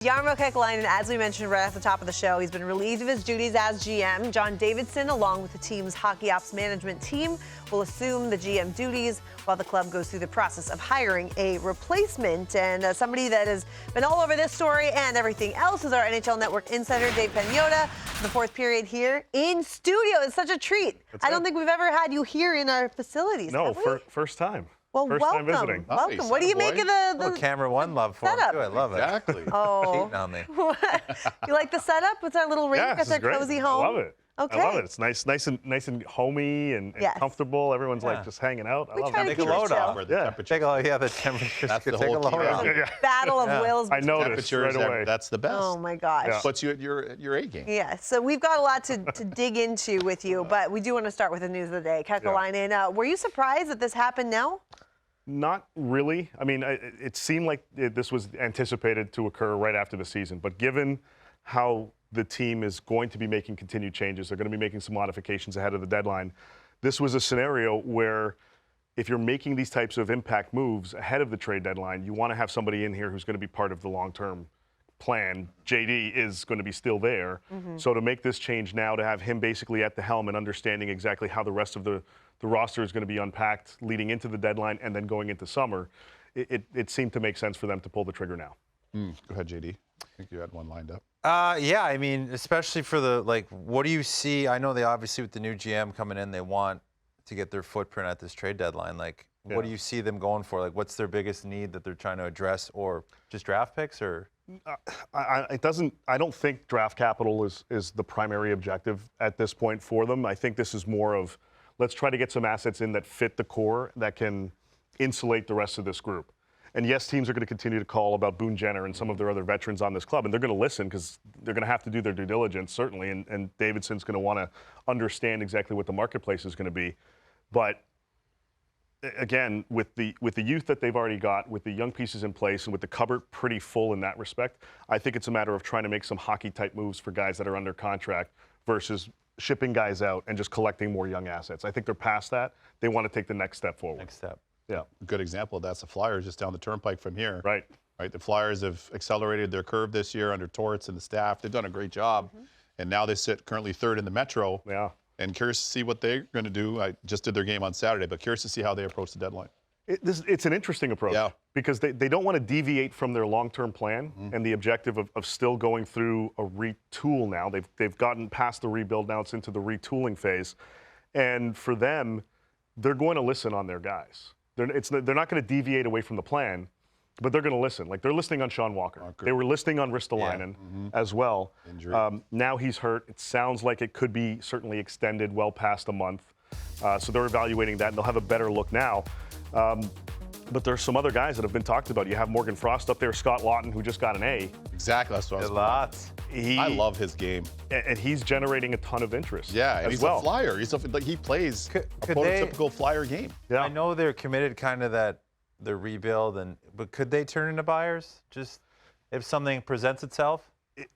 Jarmo Kekalainen, as we mentioned right at the top of the show, he's been relieved of his duties as GM. John Davidson, along with the team's hockey ops management team, will assume the GM duties while the club goes through the process of hiring a replacement. And somebody that has been all over this story and everything else is our NHL Network insider, Dave Pagnotta. The fourth period here in studio. It's such a treat. I don't think we've ever had you here in our facilities. No, first time. Well, First welcome. time visiting. Welcome. Nice. What do you make of the Camera One love for setup? him, too. I love it. Exactly. Oh. Cheating on me. You like the setup? It's our little ring. Yeah, Got this their is great. cozy home. I love it. Okay. I love it. It's nice and homey and Yes. comfortable. Everyone's Yeah. like just hanging out. I We love try to that. Take a keep it load chill. off. Where the Yeah. temperature, Take a, the temperatures. That's the take a whole load key. off. Yeah. Battle of wills. I noticed temperatures, right away. that's the best. Oh my gosh. Yeah. Puts you at your A game. Yeah, so we've got a lot to dig into with you, but we do want to start with the news of the day. Kekalainen, were you surprised that this happened now? Not really. I mean, it seemed like this was anticipated to occur right after the season, but given how the team is going to be making continued changes, they're going to be making some modifications ahead of the deadline. This was a scenario where if you're making these types of impact moves ahead of the trade deadline, you want to have somebody in here who's going to be part of the long-term plan. JD is going to be still there. So to make this change now, to have him basically at the helm and understanding exactly how the rest of the roster is going to be unpacked leading into the deadline and then going into summer, it seemed to make sense for them to pull the trigger now. Go ahead, JD. I think you had one lined up. Yeah, I mean, especially for the, what do you see? I know they obviously, with the new GM coming in, they want to get their footprint at this trade deadline. What do you see them going for? What's their biggest need that they're trying to address, or just draft picks, or? I don't think draft capital is the primary objective at this point for them. I think this is more of, let's try to get some assets in that fit the core that can insulate the rest of this group. And yes, teams are going to continue to call about Boone Jenner and some of their other veterans on this club, and they're going to listen because they're going to have to do their due diligence, certainly, and Davidson's going to want to understand exactly what the marketplace is going to be. But again, with the youth that they've already got, with the young pieces in place, and with the cupboard pretty full in that respect, I think it's a matter of trying to make some hockey-type moves for guys that are under contract versus shipping guys out and just collecting more young assets. I think they're past that. They want to take the next step forward. Next step. Yeah. A good example of that's the Flyers just down the turnpike from here. Right. Right. The Flyers have accelerated their curve this year under Torts and the staff. They've done a great job. And now they sit currently third in the Metro. Yeah. And curious to see what they're going to do. I just did their game on Saturday, but curious to see how they approach the deadline. It's an interesting approach because they don't want to deviate from their long-term plan and the objective of still going through a retool now. They've gotten past the rebuild, now it's into the retooling phase. And for them, they're going to listen on their guys. They're not going to deviate away from the plan, but they're going to listen. They're listening on Sean Walker. They were listening on Ristolainen as well. Now he's hurt. It sounds like it could be certainly extended well past a month. So they're evaluating that, and they'll have a better look now. But there's some other guys that have been talked about. You have Morgan Frost up there, Scott Laughton, who just got an A. Exactly. That's what I was Lots. I love his game. And he's generating a ton of interest. Yeah, and as he's well. a Flyer. He plays Could a prototypical Flyer game. Yeah. I know they're committed kind of that the rebuild, but could they turn into buyers just if something presents itself?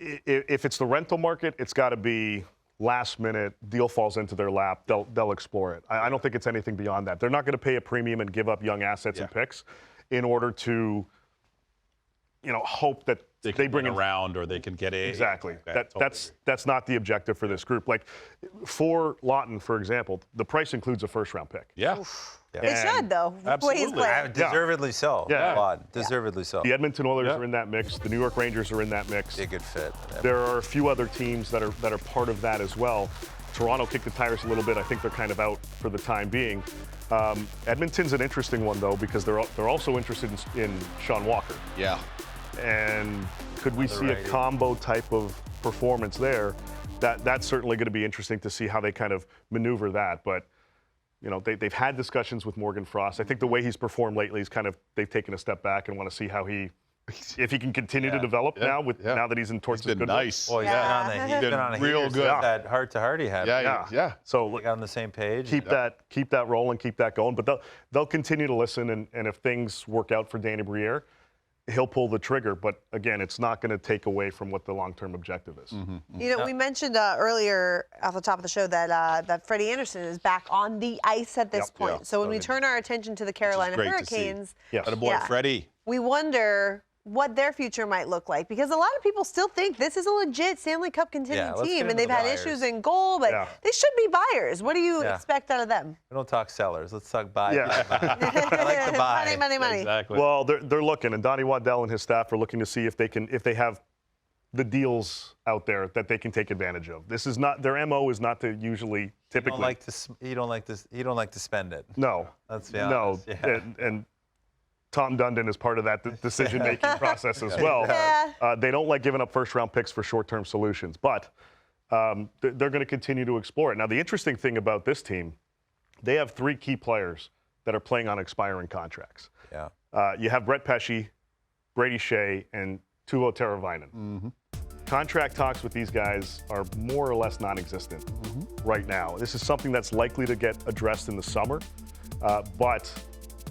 If it's the rental market, it's got to be last minute, deal falls into their lap, they'll explore it. I don't think it's anything beyond that. They're not going to pay a premium and give up young assets and picks in order to, hope that they bring around or they can get a exactly. That's not the objective for this group. Like for Laughton, for example, the price includes a first-round pick. Yeah. It should, though. The way he's Absolutely. playing. Deservedly so. Yeah. Deservedly so. The Edmonton Oilers are in that mix. The New York Rangers are in that mix. Be a good fit. There are a few other teams that are part of that as well. Toronto kicked the tires a little bit. I think they're kind of out for the time being. Edmonton's an interesting one though because they're also interested in Sean Walker. Yeah. And could we see a combo type of performance there? That's certainly going to be interesting to see how they kind of maneuver that. But they've had discussions with Morgan Frost. I think the way he's performed lately is they've taken a step back and want to see how if he can continue to develop now that he's in Torts' He's been good nice. Well, he's been on a real heater good. since that heart-to-heart he had. Yeah. So They got on the same page. keep that rolling, keep that going. But they'll continue to listen, and if things work out for Danny Briere, he'll pull the trigger. But again, it's not going to take away from what the long-term objective is. We mentioned earlier off the top of the show that Freddie Anderson is back on the ice at this point. So when we turn our attention to the Carolina great to see. Hurricanes, Yes. Attaboy, Freddie. we wonder what their future might look like, because a lot of people still think this is a legit Stanley Cup contending let's team, get and into they've the had buyers. issues in goal, but Yeah. they should be buyers. What do you Yeah. expect out of them? We don't talk sellers. Let's talk buy. Yeah. I like to buy. Money, money, money. Exactly. Well, they're looking, and Donnie Waddell and his staff are looking to see if they have the deals out there that they can take advantage of. This is not their MO is not to usually You typically. don't like to. You don't like to. You don't like to spend it. No. Let's be No. honest. Yeah. And Tom Dundon is part of that decision-making process as well. Yeah. They don't like giving up first-round picks for short-term solutions, but they're going to continue to explore it. Now, the interesting thing about this team, they have 3 key players that are playing on expiring contracts. Yeah. You have Brett Pesce, Brady Shea, and Tuo Teravainen. Contract talks with these guys are more or less non-existent right now. This is something that's likely to get addressed in the summer,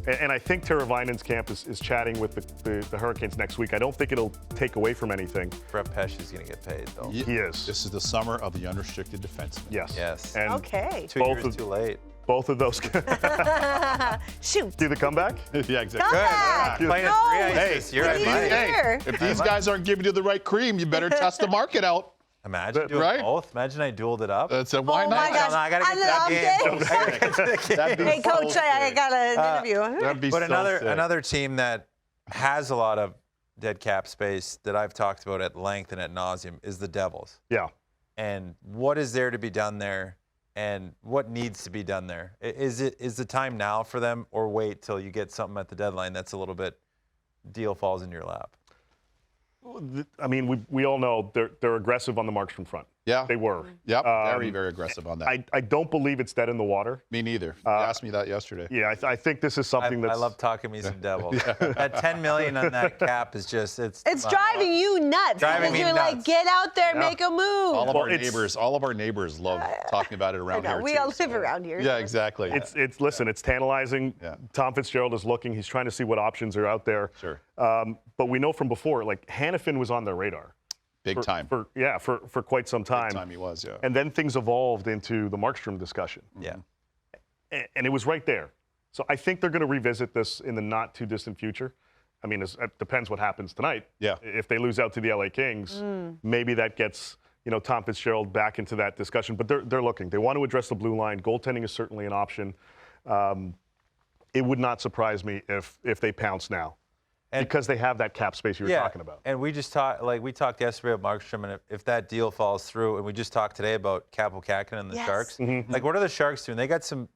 and I think Teravainen's camp is chatting with the Hurricanes next week. I don't think it'll take away from anything. Brett Pesce is going to get paid though. Ye- He is. This is the summer of the unrestricted defenseman. Yes. Yes. And Okay. 2 both years of- too late. both of those. Shoot. Do the comeback? Yeah, exactly. Come back. Playing No. at 3 ice this year. Hey, I he's might. here. If these guys aren't giving you the right cream, you better test the market out. Imagine doing Right? both. Imagine I dueled it up. So why Oh not? my gosh. I gotta get On to the that off game. day? I gotta get to the game. That'd be Hey, Coach, so I sick. got an interview. That'd be But so another sick. another team that has a lot of dead cap space that I've talked about at length and at nauseum is the Devils. Yeah. And what is there to be done there, and what needs to be done there? Is the time now for them, or wait till you get something at the deadline that's a little bit deal falls in your lap? I mean, we all know they're aggressive on the Markstrom front. Yeah. They were. Yep. Very, very aggressive on that. I don't believe it's dead in the water. Me neither. You asked me that yesterday. Yeah, I think this is something I that's. love talking me some Devils. That $10 million on that cap is just it's driving you nuts. Driving because me you're like, nuts. get out there, Yeah. make a move. All of Well, our it's- neighbors, all of our neighbors love talking about it I around know, here we too. all live so- around here. Yeah, exactly. It's listen, it's tantalizing. Yeah. Tom Fitzgerald is looking. He's trying to see what options are out there. Sure. But we know from before, like Hannafin was on their radar. Big time. For quite some time. Big time he was, yeah. And then things evolved into the Markstrom discussion. yeah. And it was right there. So I think they're going to revisit this in the not too distant future. I mean, it depends what happens tonight. Yeah. If they lose out to the LA Kings, maybe that gets Tom Fitzgerald back into that discussion. But they're looking. They want to address the blue line. Goaltending is certainly an option. It would not surprise me if they pounce now, because they have that cap space you were talking about. And we just talked, we talked yesterday about Markstrom, and if that deal falls through, and we just talked today about Kaapo Kähkönen and the Yes. Sharks. Mm-hmm. Like, what are the Sharks doing?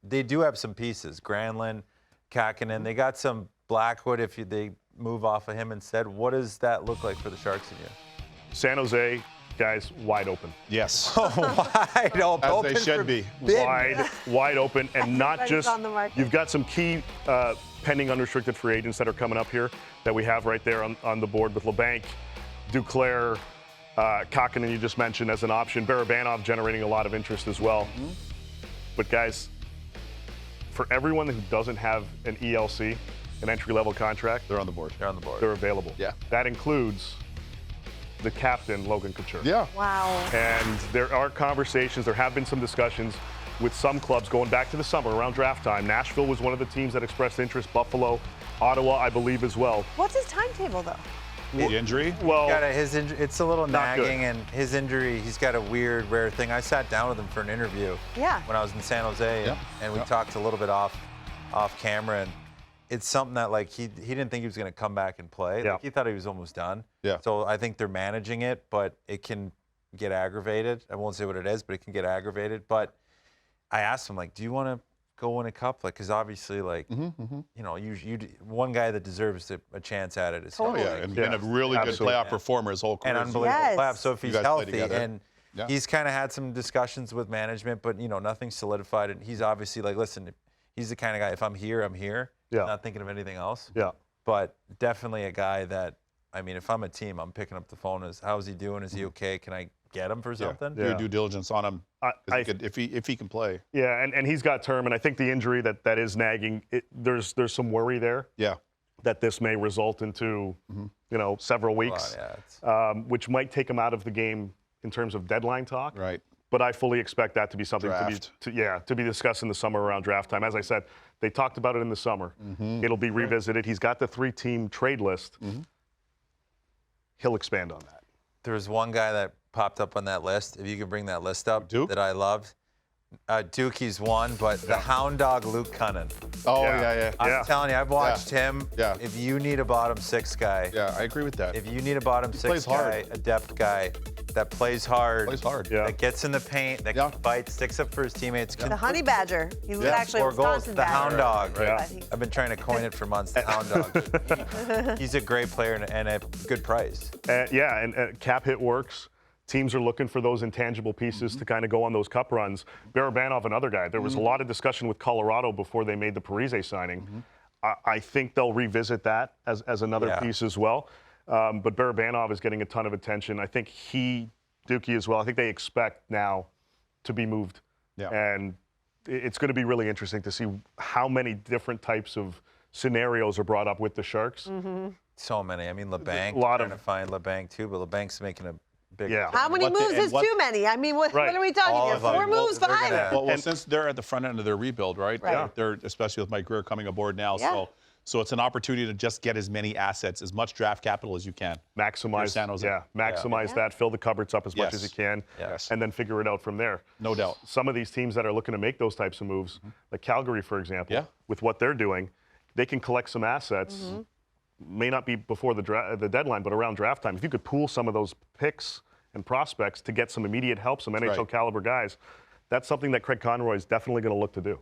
They do have some pieces. Granlund, Kähkönen. They got some Blackwood if they move off of him instead. What does that look like for the Sharks in you? San Jose, guys, wide open. Yes. Wide open. As they should for be. bid. Wide open, and not Everybody's just. on the market. You've got some key pending unrestricted free agents that are coming up here that we have right there on the board with LeBanc, Duclair, Kähkönen, you just mentioned as an option. Barabanov generating a lot of interest as well. But guys, for everyone who doesn't have an ELC, an entry-level contract, They're on the board. They're on the board. they're available. Yeah. That includes the captain, Logan Couture. Yeah. Wow. And there are conversations, there have been some discussions with some clubs going back to the summer around draft time. Nashville was one of the teams that expressed interest, Buffalo, Ottawa, I believe, as well. What's his timetable, though? The injury? Well, It's a little Not good. nagging, and his injury, he's got a weird, rare thing. I sat down with him for an interview Yeah. when I was in San Jose, Yeah. and we Yeah. talked a little bit off camera, and it's something that like he didn't think he was going to come back and play. Yeah. Like, he thought he was almost done. Yeah. So I think they're managing it, but it can get aggravated. I won't say what it is, but it can get aggravated. But I asked him, like, do you want to go win a cup? Like, because obviously, like, one guy that deserves a chance at it is Oh, him. yeah. Like, And been a really Absolutely. good playoff performer his whole career. and unbelievable Yes. playoffs. So if You he's guys play healthy, together. and Yeah. he's kind of had some discussions with management, but nothing solidified. And he's obviously like, listen, he's the kind of guy. If I'm here, I'm here. Yeah. Not thinking of anything else. yeah. But definitely a guy that, I mean, if I'm a team, I'm picking up the phone. How's he doing? Is he okay? Can I get him for something? Do your due diligence on him. 'Cause I- he could, if he can play. Yeah, and he's got term, and I think the injury that is nagging, there's some worry there Yeah. that this may result into, several Well, weeks, yeah, it's- which might take him out of the game in terms of deadline talk. Right. But I fully expect that to be something Draft. to be discussed in the summer around draft time. As I said, they talked about it in the summer. It'll be revisited. He's got the 3-team trade list. he'll expand on that. There was one guy that popped up on that list. If you could bring that list up, Duke? that I loved. Dukey's one, but the hound dog Luke Cunnin. Oh, Yeah. yeah. I'm telling you, I've watched him. Yeah. If you need a bottom six guy, Yeah, I agree with that. if you need a bottom six plays hard. guy, a depth guy that plays hard, Plays hard. Yeah. that gets in the paint, that Yeah. fights, sticks up for his teammates, The honey badger. He was actually a score goals. Wisconsin The badger. hound dog. Yeah. But he- I've been trying to coin it for months. The hound dog. He's a great player and a good price. Yeah, and cap hit works. Teams are looking for those intangible pieces to kind of go on those cup runs. Barabanov, another guy. There was a lot of discussion with Colorado before they made the Parise signing. I think they'll revisit that as another Yeah. piece as well. But Barabanov is getting a ton of attention. I think Dukey as well. I think they expect now to be moved. Yeah. And it's going to be really interesting to see how many different types of scenarios are brought up with the Sharks. So many. I mean, LeBanc. A lot trying of- to find LeBanc too, but LeBanc's making a big. Yeah. How many What the- moves and is what- too many? I mean, what Right. are we talking All here? of them. 4 moves, They're 5? gonna- Well, since they're at the front end of their rebuild, right? Right. They're especially with Mike Greer coming aboard now. Yeah. So it's an opportunity to just get as many assets, as much draft capital as you can. Maximize, San Jose. maximize Yeah. that, fill the cupboards up as much Yes. as you can, Yes. and then figure it out from there. No doubt. Some of these teams that are looking to make those types of moves, like Calgary, for example, Yeah. with what they're doing, they can collect some assets. May not be before the deadline, but around draft time. If you could pool some of those picks and prospects to get some immediate help, some NHL right. caliber guys, that's something that Craig Conroy is definitely going to look to do.